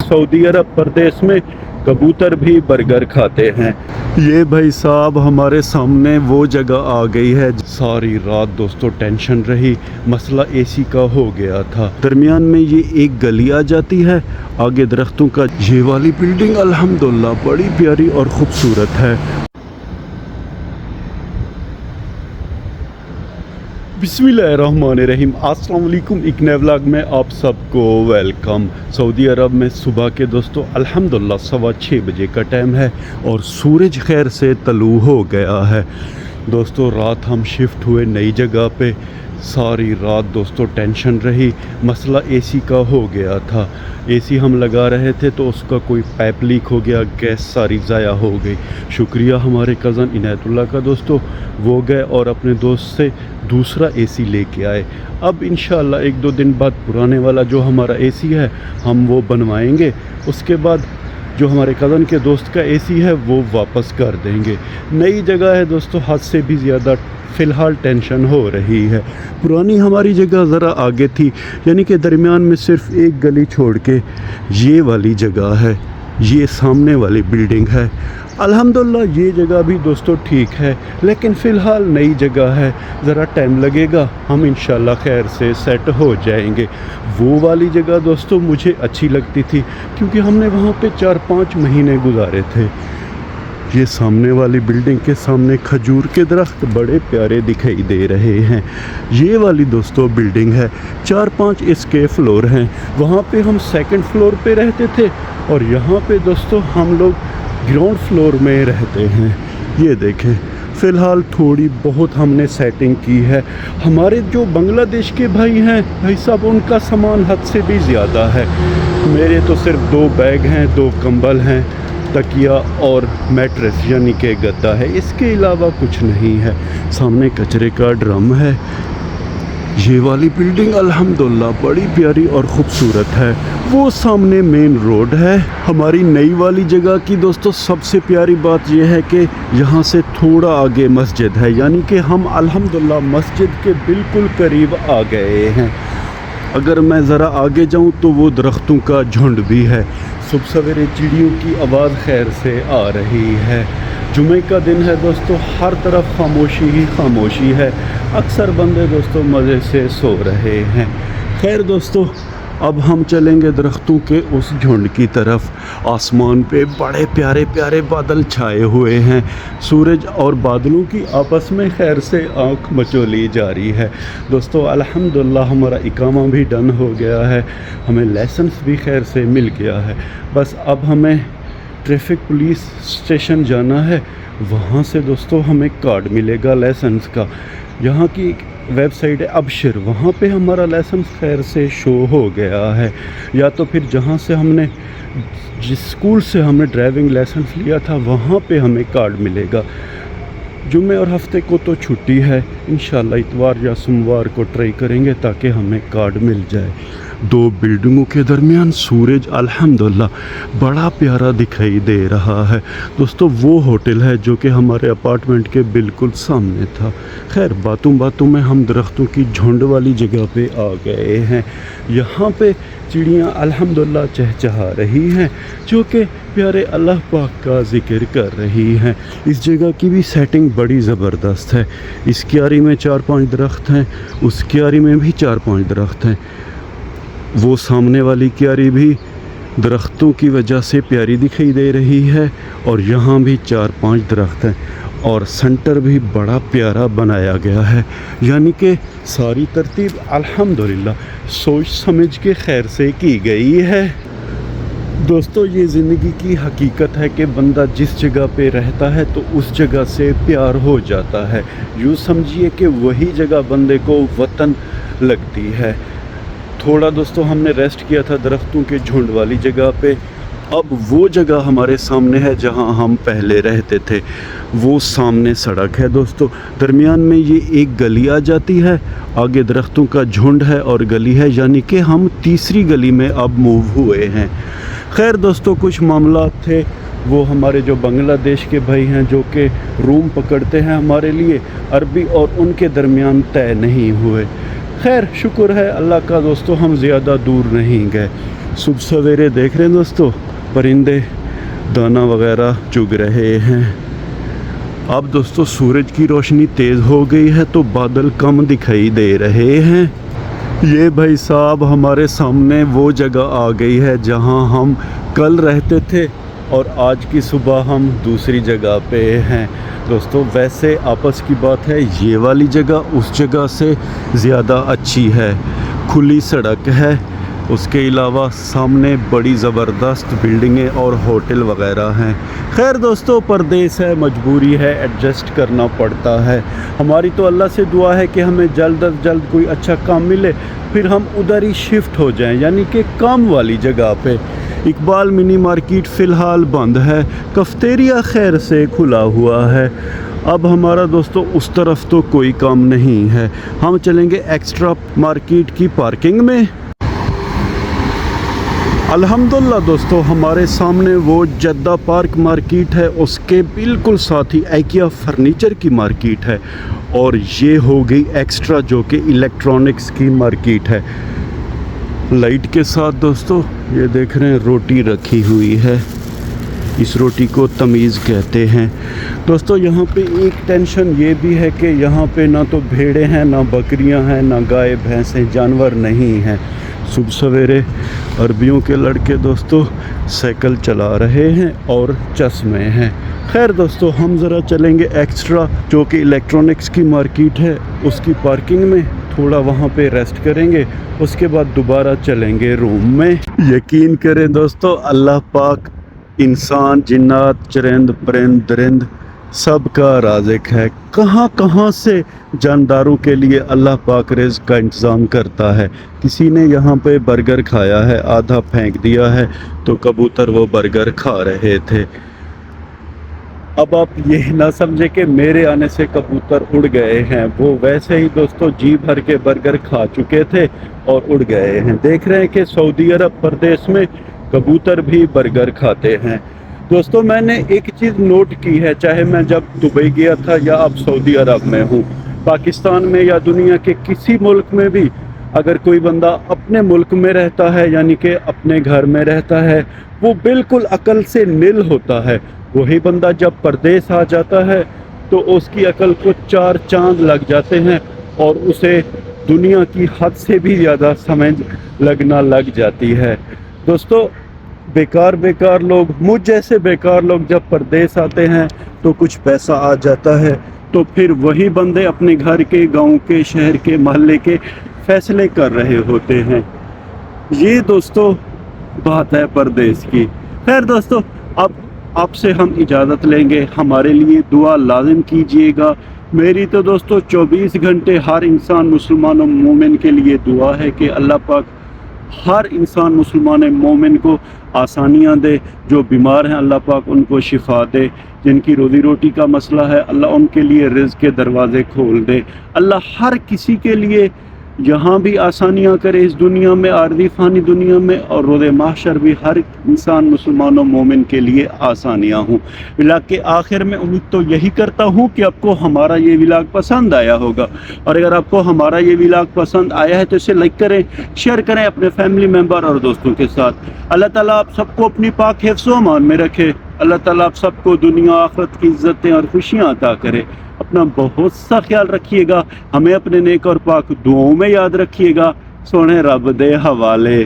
Saudi अरब प्रदेश में कबूतर भी बर्गर खाते हैं। ये भाई साहब हमारे सामने वो जगह आ गई है। सारी रात दोस्तों टेंशन रही, मसला एसी का हो गया था। दरमियान में ये एक गली आ जाती है, आगे दरख्तों का। ये वाली बिल्डिंग अल्हम्दुलिल्लाह बड़ी प्यारी और खूबसूरत है। बिस्मिल्लाहिर्रहमानिर्रहीम, अस्सलाम वालेकुम। एक नए व्लॉग में आप सबको वेलकम। सऊदी अरब में सुबह के दोस्तों अल्हम्दुलिल्लाह 6:15 बजे का टाइम है और सूरज खैर से तलू हो गया है। दोस्तों रात हम शिफ्ट हुए नई जगह पे। सारी रात दोस्तों टेंशन रही, मसला एसी का हो गया था। एसी हम लगा रहे थे तो उसका कोई पाइप लीक हो गया, गैस सारी ज़ाया हो गई। शुक्रिया हमारे कज़न इनायतुल्लाह का दोस्तों, वो गए और अपने दोस्त से दूसरा एसी लेके आए। अब इंशाअल्लाह 1-2 दिन बाद पुराने वाला जो हमारा एसी है हम वो बनवाएंगे। उसके बाद जो हमारे कज़न के दोस्त का एसी है वो वापस कर देंगे। नई जगह है दोस्तों, हद से भी ज़्यादा फ़िलहाल टेंशन हो रही है। पुरानी हमारी जगह ज़रा आगे थी, यानी कि दरमियान में सिर्फ एक गली छोड़ के ये वाली जगह है, ये सामने वाली बिल्डिंग है। अल्हम्दुलिल्लाह ये जगह भी दोस्तों ठीक है, लेकिन फ़िलहाल नई जगह है, ज़रा टाइम लगेगा। हम इंशाल्लाह खैर से सेट हो जाएंगे। वो वाली जगह दोस्तों मुझे अच्छी लगती थी क्योंकि हमने वहाँ पे 4-5 महीने गुजारे थे। ये सामने वाली बिल्डिंग के सामने खजूर के दरख्त बड़े प्यारे दिखाई दे रहे हैं। ये वाली दोस्तों बिल्डिंग है, 4-5 इसके फ्लोर हैं। वहाँ पे हम 2nd फ्लोर पे रहते थे और यहाँ पे दोस्तों हम लोग ग्राउंड फ्लोर में रहते हैं। ये देखें, फ़िलहाल थोड़ी बहुत हमने सेटिंग की है। हमारे जो बांग्लादेश के भाई हैं भाई साहब, उनका सामान हद से भी ज़्यादा है। मेरे तो सिर्फ 2 बैग हैं, 2 कंबल हैं, तकिया और मैट्रेस यानी कि गद्दा है, इसके अलावा कुछ नहीं है। सामने कचरे का ड्रम है। ये वाली बिल्डिंग अल्हम्दुलिल्लाह बड़ी प्यारी और ख़ूबसूरत है। वो सामने मेन रोड है। हमारी नई वाली जगह की दोस्तों सबसे प्यारी बात यह है कि यहाँ से थोड़ा आगे मस्जिद है, यानी कि हम अल्हम्दुलिल्लाह मस्जिद के बिल्कुल करीब आ गए हैं। अगर मैं ज़रा आगे जाऊँ तो वो दरख्तों का झुंड भी है। सुबह सवेरे चिड़ियों की आवाज़ खैर से आ रही है। जुमे का दिन है दोस्तों, हर तरफ खामोशी ही खामोशी है। अक्सर बंदे दोस्तों मज़े से सो रहे हैं। खैर दोस्तों अब हम चलेंगे दरख्तों के उस झुंड की तरफ। आसमान पे बड़े प्यारे प्यारे बादल छाए हुए हैं। सूरज और बादलों की आपस में खैर से आँख मचोली जा रही है। दोस्तों अल्हम्दुलिल्लाह हमारा इकामा भी डन हो गया है, हमें लाइसेंस भी खैर से मिल गया है। बस अब हमें ट्रैफिक पुलिस स्टेशन जाना है, वहाँ से दोस्तों हमें कार्ड मिलेगा लाइसेंस का। यहाँ की वेबसाइट है अबशिर, वहाँ पे हमारा लाइसेंस खैर से शो हो गया है। या तो फिर जहाँ से हमने जिस स्कूल से हमने ड्राइविंग लाइसेंस लिया था वहाँ पे हमें कार्ड मिलेगा। जुमे और हफ्ते को तो छुट्टी है, इंशाल्लाह इतवार या सोमवार को ट्राई करेंगे ताकि हमें कार्ड मिल जाए। 2 बिल्डिंगों के दरमियान सूरज अल्हम्दुलिल्लाह बड़ा प्यारा दिखाई दे रहा है। दोस्तों वो होटल है जो कि हमारे अपार्टमेंट के बिल्कुल सामने था। खैर बातों बातों में हम दरख्तों की झुंड वाली जगह पे आ गए हैं। यहाँ पे चिड़ियाँ अल्हम्दुलिल्लाह चहचहा रही हैं, जो कि प्यारे अल्लाह पाक का ज़िक्र कर रही हैं। इस जगह की भी सेटिंग बड़ी ज़बरदस्त है। इस क्यारी में 4-5 दरख्त हैं, उस क्यारी में भी 4-5 दरख्त हैं। वो सामने वाली क्यारी भी दरख्तों की वजह से प्यारी दिखाई दे रही है और यहाँ भी 4-5 दरख्त हैं और सेंटर भी बड़ा प्यारा बनाया गया है। यानी कि सारी तरतीब अल्हम्दुलिल्लाह सोच समझ के खैर से की गई है। दोस्तों ये ज़िंदगी की हकीकत है कि बंदा जिस जगह पे रहता है तो उस जगह से प्यार हो जाता है। यूँ समझिए कि वही जगह बंदे को वतन लगती है। थोड़ा दोस्तों हमने रेस्ट किया था दरख्तों के झुंड वाली जगह पे। अब वो जगह हमारे सामने है जहां हम पहले रहते थे। वो सामने सड़क है दोस्तों, दरमियान में ये एक गली आ जाती है, आगे दरख्तों का झुंड है और गली है, यानी कि हम तीसरी गली में अब मूव हुए हैं। खैर दोस्तों कुछ मामला थे, वो हमारे जो बांग्लादेश के भाई हैं जो कि रूम पकड़ते हैं हमारे लिए, अरबी और उनके दरमियान तय नहीं हुए। खैर शुक्र है अल्लाह का दोस्तों, हम ज़्यादा दूर नहीं गए। सुबह सवेरे देख रहे हैं दोस्तों, परिंदे दाना वगैरह चुग रहे हैं। अब दोस्तों सूरज की रोशनी तेज़ हो गई है तो बादल कम दिखाई दे रहे हैं। ये भाई साहब हमारे सामने वो जगह आ गई है जहां हम कल रहते थे और आज की सुबह हम दूसरी जगह पे हैं। दोस्तों वैसे आपस की बात है, ये वाली जगह उस जगह से ज़्यादा अच्छी है, खुली सड़क है, उसके अलावा सामने बड़ी ज़बरदस्त बिल्डिंगें और होटल वगैरह हैं। खैर दोस्तों परदेस है, मजबूरी है, एडजस्ट करना पड़ता है। हमारी तो अल्लाह से दुआ है कि हमें जल्द अज जल्द कोई अच्छा काम मिले, फिर हम उधर ही शिफ्ट हो जाएं, यानी कि काम वाली जगह पे। इकबाल मिनी मार्केट फ़िलहाल बंद है, कफ्तेरिया खैर से खुला हुआ है। अब हमारा दोस्तों उस तरफ तो कोई काम नहीं है, हम चलेंगे एक्स्ट्रा मार्केट की पार्किंग में। अल्हम्दुलिल्लाह दोस्तों हमारे सामने वो जद्दा पार्क मार्केट है, उसके बिल्कुल साथ ही IKEA फर्नीचर की मार्केट है, और ये हो गई एक्स्ट्रा जो कि इलेक्ट्रॉनिक्स की मार्केट है। लाइट के साथ दोस्तों ये देख रहे हैं रोटी रखी हुई है, इस रोटी को तमीज़ कहते हैं। दोस्तों यहाँ पे एक टेंशन ये भी है कि यहाँ पे ना तो भेड़ें हैं, ना बकरियाँ हैं, ना गाय भैंसें, जानवर नहीं हैं। सुबह सवेरे अरबियों के लड़के दोस्तों साइकिल चला रहे हैं और चश्मे हैं। खैर दोस्तों हम ज़रा चलेंगे एक्स्ट्रा जो कि इलेक्ट्रॉनिक्स की मार्केट है, उसकी पार्किंग में थोड़ा वहाँ पे रेस्ट करेंगे, उसके बाद दोबारा चलेंगे रूम में। यकीन करें दोस्तों अल्लाह पाक इंसान, जिन्नात, चरिंद, परिंद, दरिंद सब का राज़िक है। कहाँ कहाँ से जानदारों के लिए अल्लाह पाक रिज़्क़ का इंतज़ाम करता है। किसी ने यहाँ पे बर्गर खाया है, आधा फेंक दिया है, तो कबूतर वो बर्गर खा रहे थे। अब आप ये ना समझे कि मेरे आने से कबूतर उड़ गए हैं, वो वैसे ही दोस्तों जी भर के बर्गर खा चुके थे और उड़ गए हैं। देख रहे हैं कि सऊदी अरब प्रदेश में कबूतर भी बर्गर खाते हैं। दोस्तों मैंने एक चीज़ नोट की है, चाहे मैं जब दुबई गया था या अब सऊदी अरब में हूँ, पाकिस्तान में या दुनिया के किसी मुल्क में भी अगर कोई बंदा अपने मुल्क में रहता है, यानी कि अपने घर में रहता है, वो बिल्कुल अकल से नील होता है। वही बंदा जब परदेस आ जाता है तो उसकी अकल को 4 चांद लग जाते हैं और उसे दुनिया की हद से भी ज़्यादा समझ लगना लग जाती है। दोस्तों बेकार लोग, मुझ जैसे बेकार लोग जब परदेस आते हैं तो कुछ पैसा आ जाता है, तो फिर वही बंदे अपने घर के, गांव के, शहर के, मोहल्ले के फैसले कर रहे होते हैं। ये दोस्तों बात है परदेस की। खैर दोस्तों अब आपसे हम इजाज़त लेंगे, हमारे लिए दुआ लाजिम कीजिएगा। मेरी तो दोस्तों 24 घंटे हर इंसान मुसलमान और मोमिन के लिए दुआ है कि अल्लाह पाक हर इंसान मुसलमान मोमिन को आसानियाँ दे, जो बीमार हैं अल्लाह पाक उनको शिफा दे, जिनकी रोज़ी रोटी का मसला है अल्लाह उनके लिए रिज़्क़ के दरवाज़े खोल दे। अल्लाह हर किसी के लिए यहाँ भी आसानियाँ करे इस दुनिया में, आर्दी फ़ानी दुनिया में, और रोज़ महशर भी हर इंसान मुसलमान और मोमिन के लिए आसानियाँ हों। व्लॉग के आखिर में उम्मीद तो यही करता हूँ कि आपको हमारा ये व्लॉग पसंद आया होगा, और अगर आपको हमारा ये व्लॉग पसंद आया है तो इसे लाइक करें, शेयर करें अपने फैमिली मेम्बर और दोस्तों के साथ। अल्लाह ताला आप सबको अपनी पाक हिफ्ज़ व अमान में रखे। अल्लाह ताला आप सबको दुनिया आखिरत की इज़्ज़तें और खुशियाँ अता करे। अपना बहुत सा ख्याल रखिएगा, हमें अपने नेक और पाक दुआओं में याद रखिएगा। सोने रब दे हवाले।